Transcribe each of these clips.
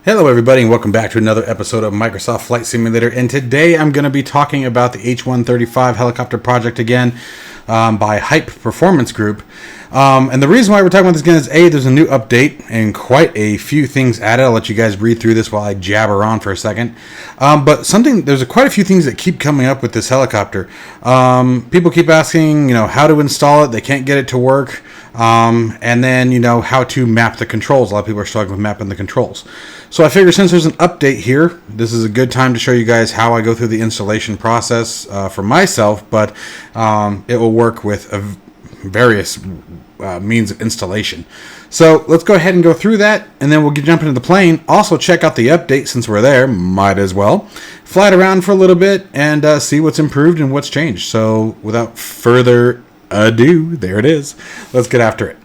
Hello everybody and welcome back to another episode of Microsoft Flight Simulator, and today I'm going to be talking about the H-135 helicopter project again by Hype Performance Group. And the reason why we're talking about this again is there's a new update and quite a few things added. I'll let you guys read through this while I jabber on for a second. But there's quite a few things that keep coming up with this helicopter. People keep asking, how to install it. They can't get it to work. And then, how to map the controls. A lot of people are struggling with mapping the controls. So I figured since there's an update here, this is a good time to show you guys how I go through the installation process for myself, but it will work with various means of installation. So let's go ahead and go through that, and then we'll jump into the plane. Also check out the update since we're there, might as well. Fly it around for a little bit and see what's improved and what's changed. So without further ado, there it is. Let's get after it.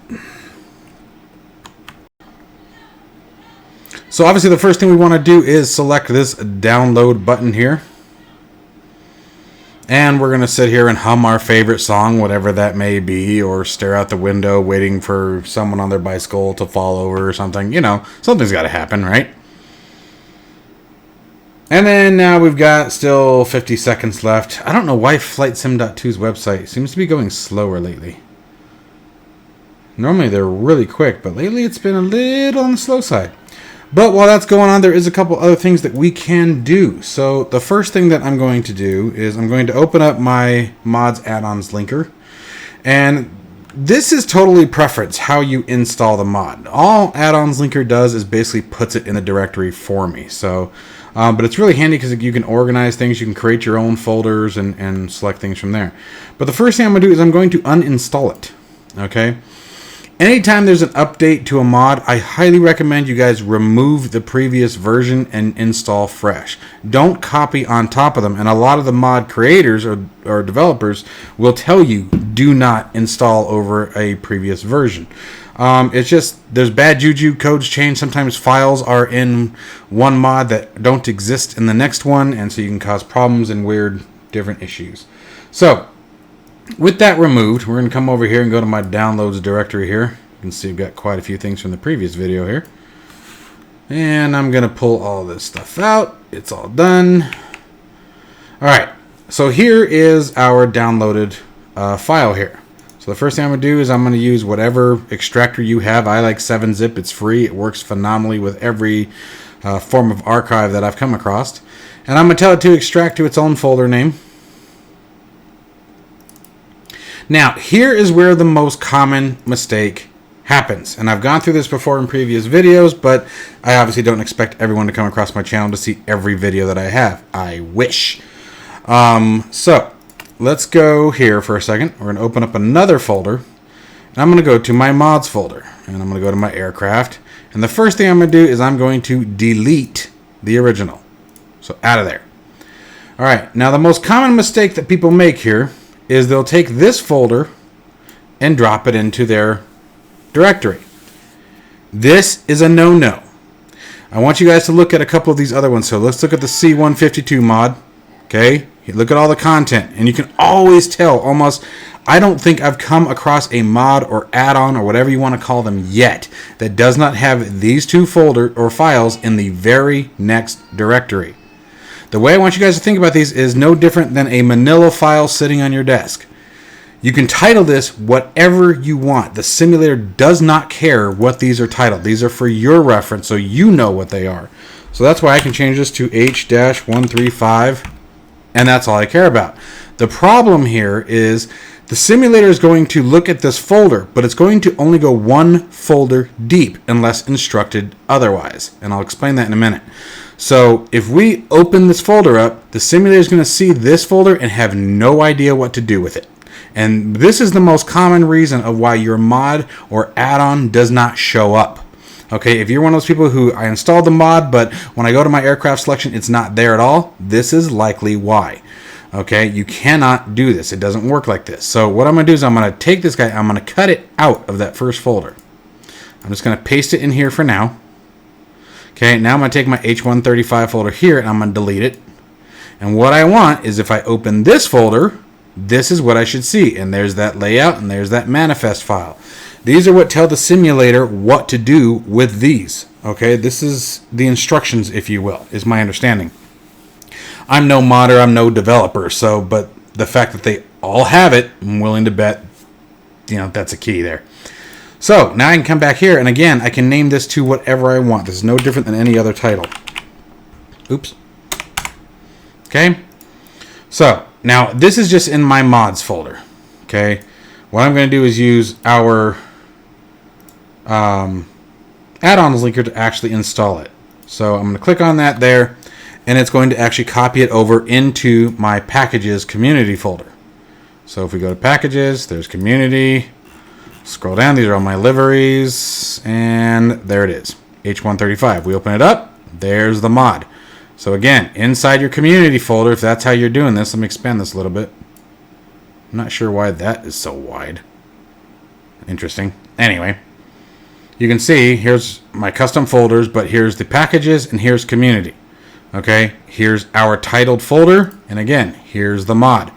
So obviously the first thing we want to do is select this download button here. And we're going to sit here and hum our favorite song, whatever that may be, or stare out the window waiting for someone on their bicycle to fall over or something. Something's got to happen, right? And then now we've got still 50 seconds left. I don't know why FlightSim.2's website seems to be going slower lately. Normally they're really quick, but lately it's been a little on the slow side. But while that's going on, there is a couple other things that we can do. So the first thing that I'm going to do is I'm going to open up my mods add-ons linker. And this is totally preference, how you install the mod. All add-ons linker does is basically puts it in the directory for me. So, but it's really handy because you can organize things, you can create your own folders and select things from there. But the first thing I'm going to do is I'm going to uninstall it. Okay? Anytime there's an update to a mod, I highly recommend you guys remove the previous version and install fresh. Don't copy on top of them. And a lot of the mod creators or developers will tell you, do not install over a previous version. It's just, there's bad juju, codes change. Sometimes files are in one mod that don't exist in the next one, and so you can cause problems and weird different issues. So, with that removed, we're going to come over here and go to my downloads directory here. You can see I've got quite a few things from the previous video here. And I'm going to pull all this stuff out. It's all done. Alright, so here is our downloaded file here. So the first thing I'm going to do is I'm going to use whatever extractor you have. I like 7-zip. It's free. It works phenomenally with every form of archive that I've come across. And I'm going to tell it to extract to its own folder name. Now, here is where the most common mistake happens. And I've gone through this before in previous videos, but I obviously don't expect everyone to come across my channel to see every video that I have. I wish. So, let's go here for a second. We're going to open up another folder. And I'm going to go to my mods folder. And I'm going to go to my aircraft. And the first thing I'm going to do is I'm going to delete the original. So, out of there. Alright, now the most common mistake that people make here is they'll take this folder and drop it into their directory. This is a no-no. I want you guys to look at a couple of these other ones. So let's look at the C-152 mod. Okay, look at all the content, and you can always tell almost. I don't think I've come across a mod or add-on or whatever you want to call them yet that does not have these two folder or files in the very next directory. The way I want you guys to think about these is no different than a manila file sitting on your desk. You can title this whatever you want. The simulator does not care what these are titled. These are for your reference, so you know what they are. So that's why I can change this to H-135, and that's all I care about. The problem here is the simulator is going to look at this folder, but it's going to only go one folder deep unless instructed otherwise. And I'll explain that in a minute. So if we open this folder up, the simulator is going to see this folder and have no idea what to do with it. And this is the most common reason of why your mod or add-on does not show up. Okay, if you're one of those people who I installed the mod, but when I go to my aircraft selection, it's not there at all, this is likely why. Okay, you cannot do this. It doesn't work like this. So what I'm going to do is I'm going to take this guy, I'm going to cut it out of that first folder. I'm just going to paste it in here for now. Okay, now I'm going to take my H-135 folder here and I'm going to delete it. And what I want is if I open this folder, this is what I should see. And there's that layout and there's that manifest file. These are what tell the simulator what to do with these. Okay, this is the instructions, if you will, is my understanding. I'm no modder, I'm no developer, so, but the fact that they all have it, I'm willing to bet, that's a key there. So, now I can come back here, and again, I can name this to whatever I want. This is no different than any other title. Oops. Okay? So, now, this is just in my mods folder. Okay? What I'm going to do is use our add-ons linker to actually install it. So, I'm going to click on that there, and it's going to actually copy it over into my packages community folder. So, if we go to packages, there's community. Scroll down, these are all my liveries, and there it is, H-135. We open it up, there's the mod. So again, inside your community folder, if that's how you're doing this, let me expand this a little bit. I'm not sure why that is so wide. Interesting. Anyway, you can see, here's my custom folders, but here's the packages, and here's community. Okay, here's our titled folder, and again, here's the mod.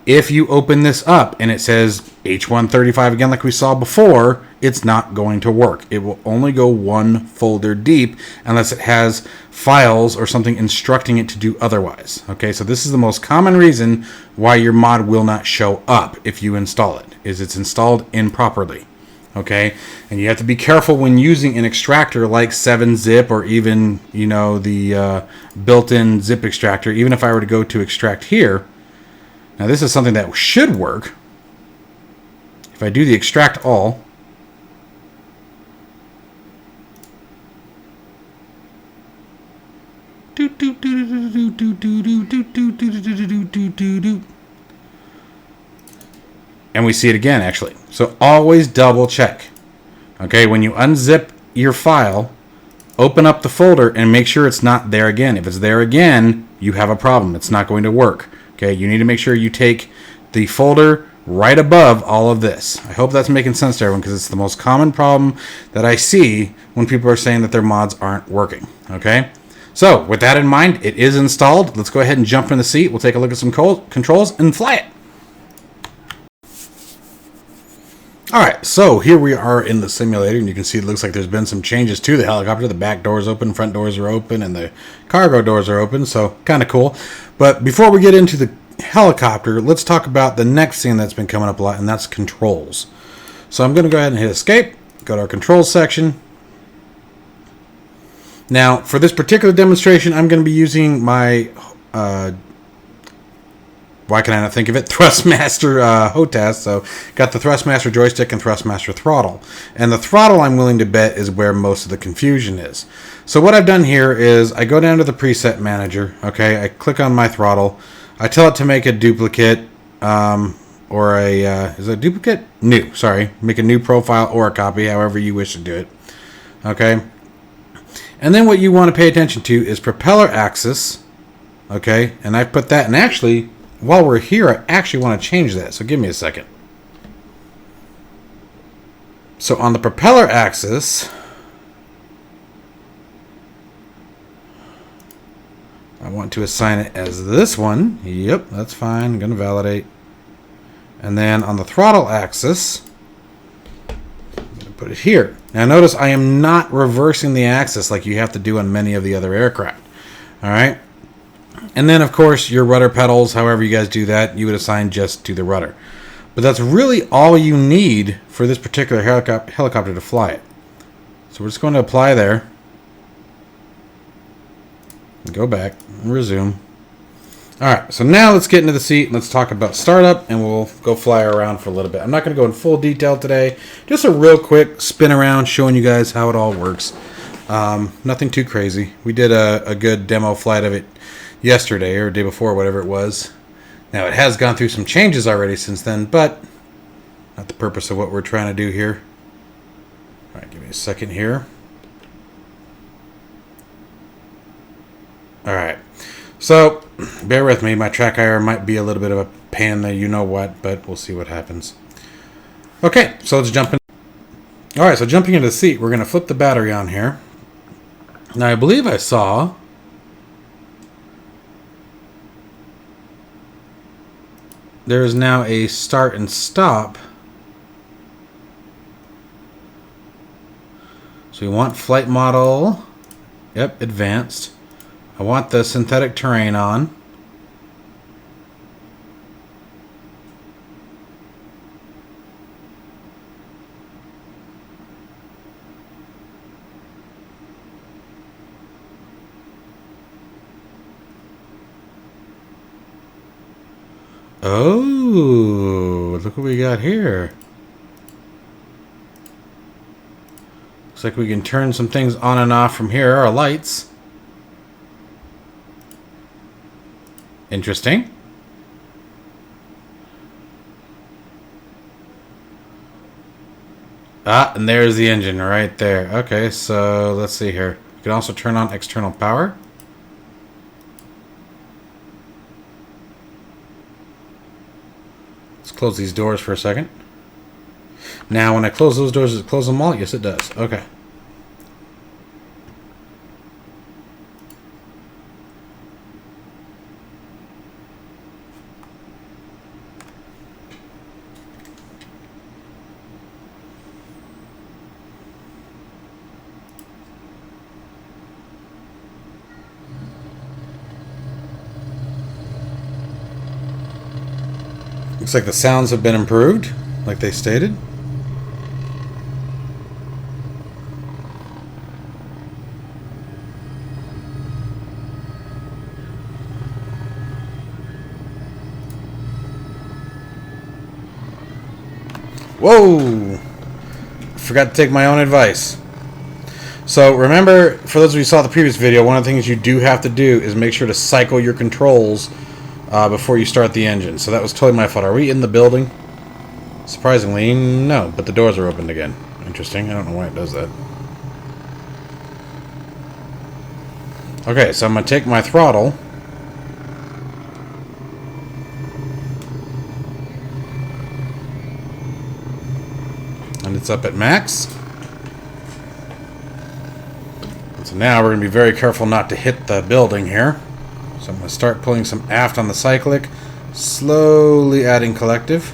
If you open this up and it says H-135 again like we saw before, it's not going to work. It will only go one folder deep unless it has files or something instructing it to do otherwise. Okay, so this is the most common reason why your mod will not show up if you install it, is it's installed improperly. Okay, and you have to be careful when using an extractor like 7-zip or even, the built-in zip extractor. Even if I were to go to extract here, now this is something that should work. If I do the extract all, and we see it again, actually. So always double check. Okay, when you unzip your file, open up the folder and make sure it's not there again. If it's there again, you have a problem. It's not going to work. Okay, you need to make sure you take the folder right above all of this. I hope that's making sense to everyone, because it's the most common problem that I see when people are saying that their mods aren't working. Okay, so with that in mind, it is installed. Let's go ahead and jump in the seat. We'll take a look at some controls and fly it. Alright, so here we are in the simulator, and you can see it looks like there's been some changes to the helicopter. The back doors open, front doors are open, and the cargo doors are open, so kind of cool. But before we get into the helicopter, let's talk about the next thing that's been coming up a lot, and that's controls. So I'm going to go ahead and hit escape, go to our controls section. Now, for this particular demonstration, I'm going to be using my why can I not think of it? Thrustmaster HOTAS. So got the Thrustmaster joystick and Thrustmaster throttle. And the throttle, I'm willing to bet, is where most of the confusion is. So what I've done here is I go down to the preset manager. Okay, I click on my throttle. I tell it to make a duplicate or a, is it a duplicate? New, sorry. Make a new profile or a copy, however you wish to do it. Okay. And then what you want to pay attention to is propeller axis. Okay, and I put that, and actually, while we're here, I actually want to change that, so give me a second. So on the propeller axis, I want to assign it as this one. Yep, that's fine. I'm going to validate. And then on the throttle axis, I'm going to put it here. Now notice I am not reversing the axis like you have to do on many of the other aircraft. All right. And then, of course, your rudder pedals, however you guys do that, you would assign just to the rudder. But that's really all you need for this particular helicopter to fly it. So we're just going to apply there. Go back and resume. Alright, so now let's get into the seat and let's talk about startup, and we'll go fly around for a little bit. I'm not going to go in full detail today. Just a real quick spin around showing you guys how it all works. Nothing too crazy. We did a good demo flight of it yesterday or day before, whatever it was. Now it has gone through some changes already since then, but not the purpose of what we're trying to do here. All right, give me a second here. All right, so bear with me. My track IR might be a little bit of a pain in the you-know-what, but we'll see what happens. Okay, so let's jump in. All right, so jumping into the seat, we're going to flip the battery on here. Now, I believe I saw there is now a start and stop. So we want flight model Yep, advanced. I want the synthetic terrain on. Oh, look what we got here. Looks like we can turn some things on and off from here. Our lights. Interesting. Ah, and there's the engine right there. Okay, so let's see here. You can also turn on external power. Let's close these doors for a second. Now, when I close those doors, does it close them all? Yes, it does. Okay. Looks like the sounds have been improved, like they stated. Whoa! Forgot to take my own advice. So remember, for those of you who saw the previous video, one of the things you do have to do is make sure to cycle your controls before you start the engine. So that was totally my fault. Are we in the building? Surprisingly, no, but the doors are opened again. Interesting. I don't know why it does that. Okay, so I'm going to take my throttle. And it's up at max. And so now we're going to be very careful not to hit the building here. So I'm going to start pulling some aft on the cyclic, slowly adding collective.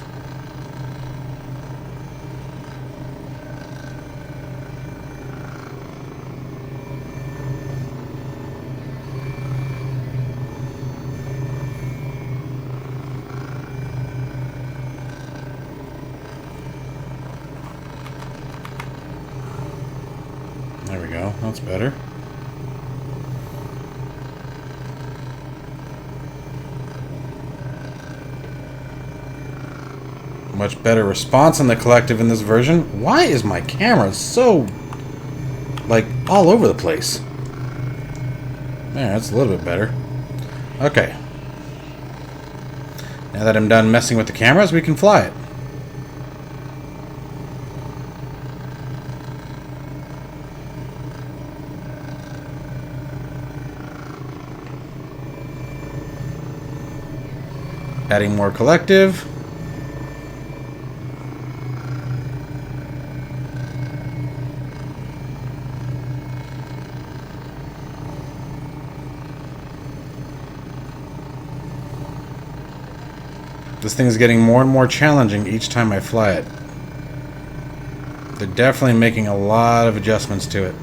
There we go, that's better. Much better response on the collective in this version. Why is my camera so, like, all over the place? There, that's a little bit better. Okay. Now that I'm done messing with the cameras, we can fly it. Adding more collective. This thing is getting more and more challenging each time I fly it. They're definitely making a lot of adjustments to it.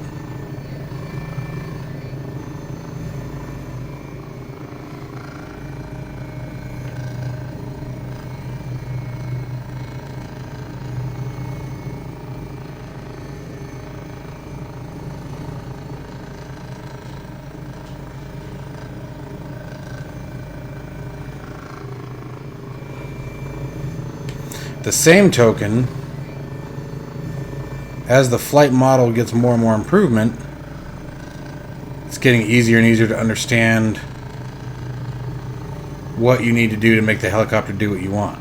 The same token, as the flight model gets more and more improvement, it's getting easier and easier to understand what you need to do to make the helicopter do what you want.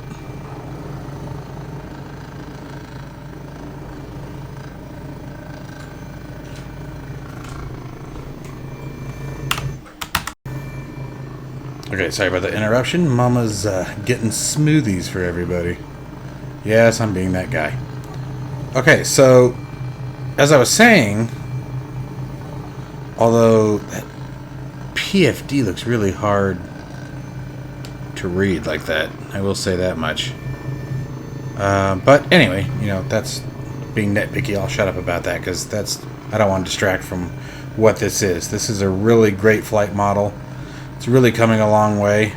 Okay, sorry about the interruption. Mama's getting smoothies for everybody. Yes, I'm being that guy. Okay, so as I was saying, although that PFD looks really hard to read like that, I will say that much. But anyway, you know, that's being nitpicky. I'll shut up about that because I don't want to distract from what this is. This is a really great flight model. It's really coming a long way.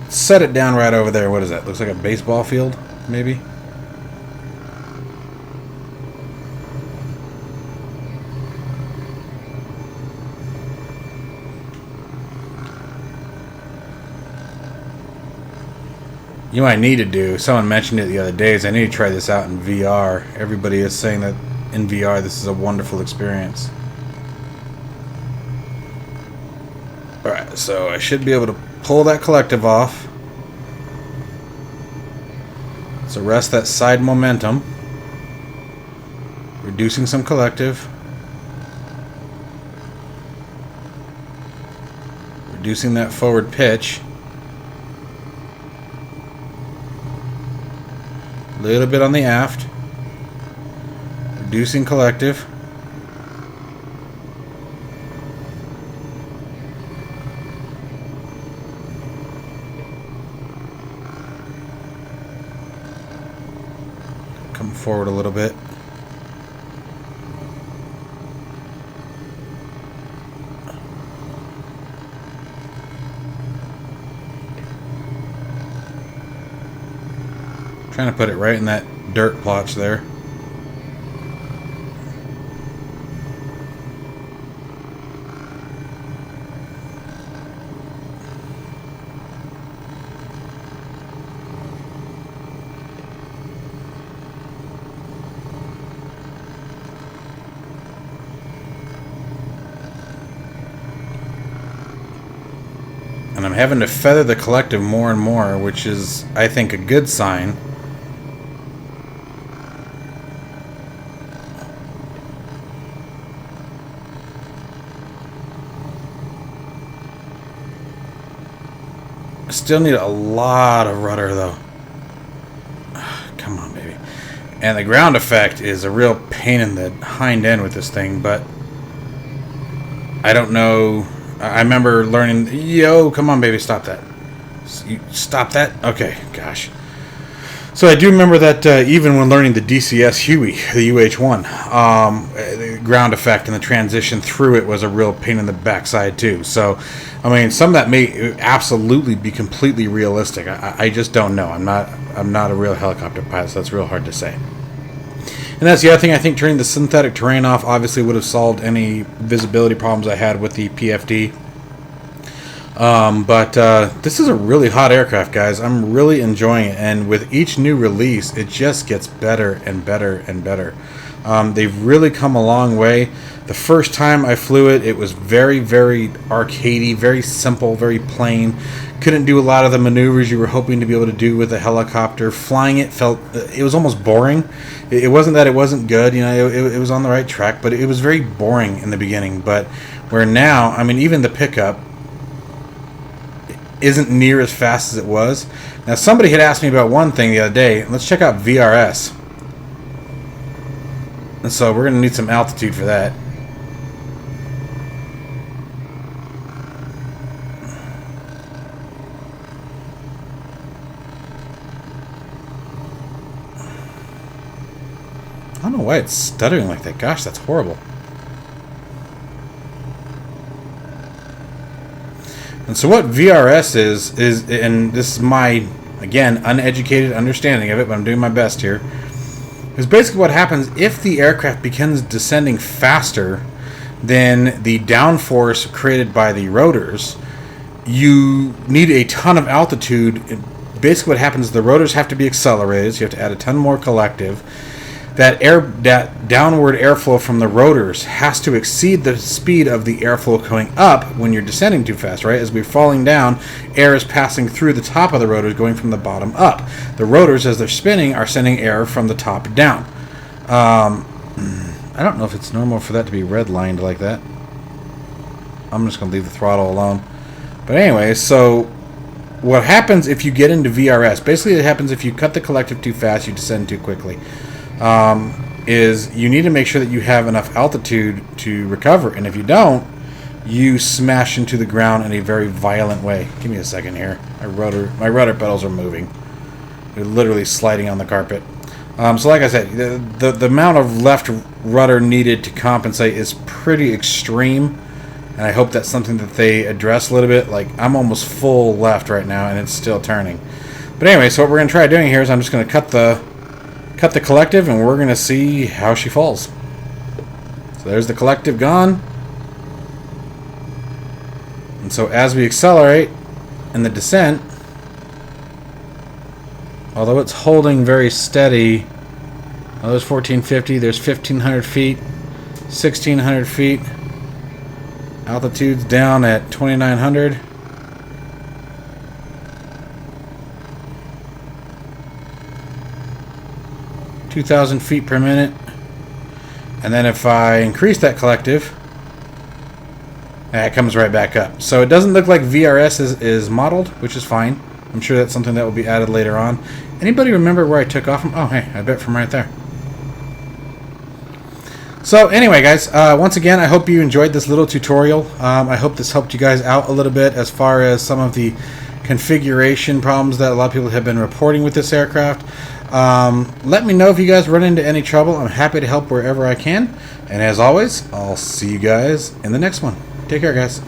Set it down right over there. What is that? Looks like a baseball field, maybe? You know what I need to do, someone mentioned it the other day, is I need to try this out in VR. Everybody is saying that in VR this is a wonderful experience. Alright, so I should be able to pull that collective off. Let's arrest that side momentum. Reducing some collective. Reducing that forward pitch. A little bit on the aft. Reducing collective. Come forward a little bit. Trying to put it right in that dirt plotch there. And I'm having to feather the collective more and more, which is, I think, a good sign. Still need a lot of rudder though. Come on, baby. And the ground effect is a real pain in the hind end with this thing, but I don't know. I remember learning, yo, come on, baby, stop that. You stop that? Okay, gosh. So I do remember that even when learning the DCS Huey, the UH-1, the ground effect and the transition through it was a real pain in the backside too. So, I mean, some of that may absolutely be completely realistic. I just don't know. I'm not a real helicopter pilot, so that's real hard to say. And that's the other thing. I think turning the synthetic terrain off obviously would have solved any visibility problems I had with the PFD. But this is a really hot aircraft, guys. I'm really enjoying it, and with each new release, it just gets better and better and better. They've really come a long way. The first time I flew it, it was very, very arcadey, very simple, very plain. Couldn't do a lot of the maneuvers you were hoping to be able to do with a helicopter. Flying it it was almost boring. It wasn't that it wasn't good, you know, it was on the right track, but it was very boring in the beginning. But where now, I mean, even the pickup isn't near as fast as it was. Now, somebody had asked me about one thing the other day. Let's check out VRS. And so we're going to need some altitude for that. I don't know why it's stuttering like that. Gosh, that's horrible. And so what VRS is, and this is my, again, uneducated understanding of it, but I'm doing my best here, is basically what happens if the aircraft begins descending faster than the downforce created by the rotors. You need a ton of altitude. Basically what happens is the rotors have to be accelerated, so you have to add a ton more collective. That downward airflow from the rotors has to exceed the speed of the airflow going up when you're descending too fast, right? As we're falling down, air is passing through the top of the rotors, going from the bottom up. The rotors, as they're spinning, are sending air from the top down. I don't know if it's normal for that to be redlined like that. I'm just going to leave the throttle alone. But anyway, so what happens if you get into VRS? Basically, it happens if you cut the collective too fast, you descend too quickly. Is you need to make sure that you have enough altitude to recover, and if you don't, you smash into the ground in a very violent way. Give me a second here. My rudder pedals are moving. They're literally sliding on the carpet. So like I said, the amount of left rudder needed to compensate is pretty extreme. And I hope that's something that they address a little bit. Like, I'm almost full left right now, and it's still turning. But anyway, so what we're going to try doing here is I'm just going to cut the collective, and we're going to see how she falls. So there's the collective gone. And so as we accelerate in the descent, although it's holding very steady, oh, there's 1450, there's 1500 feet, 1600 feet. Altitude's down at 2900. (2,000 feet per minute). And then if I increase that collective, it comes right back up. So it doesn't look like VRS is modeled, which is fine. I'm sure that's something that will be added later on. Anybody remember where I took off from? Oh, hey, I bet from right there. So anyway, guys, once again, I hope you enjoyed this little tutorial. I hope this helped you guys out a little bit as far as some of the configuration problems that a lot of people have been reporting with this aircraft. Let me know if you guys run into any trouble. I'm happy to help wherever I can. And as always, I'll see you guys in the next one. Take care, guys.